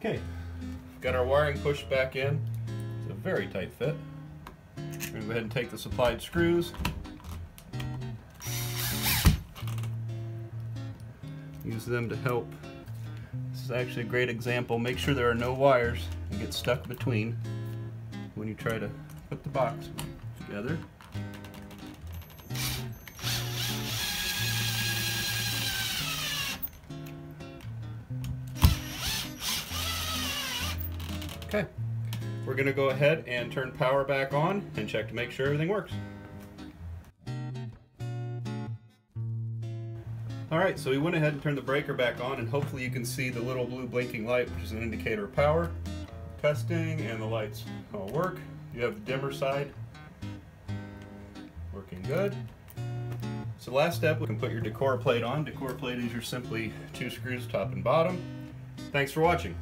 Okay, got our wiring pushed back in. It's a very tight fit. We're going to go ahead and take the supplied screws. Use them to help. This is actually a great example. Make sure there are no wires that get stuck between when you try to put the box together. Okay, we're going to go ahead and turn power back on and check to make sure everything works. Alright, so we went ahead and turned the breaker back on, and hopefully you can see the little blue blinking light, which is an indicator of power. Testing, and the lights all work. You have the dimmer side working good. So last step, we can put your decor plate on. Decor plate is your simply 2 screws top and bottom. Thanks for watching.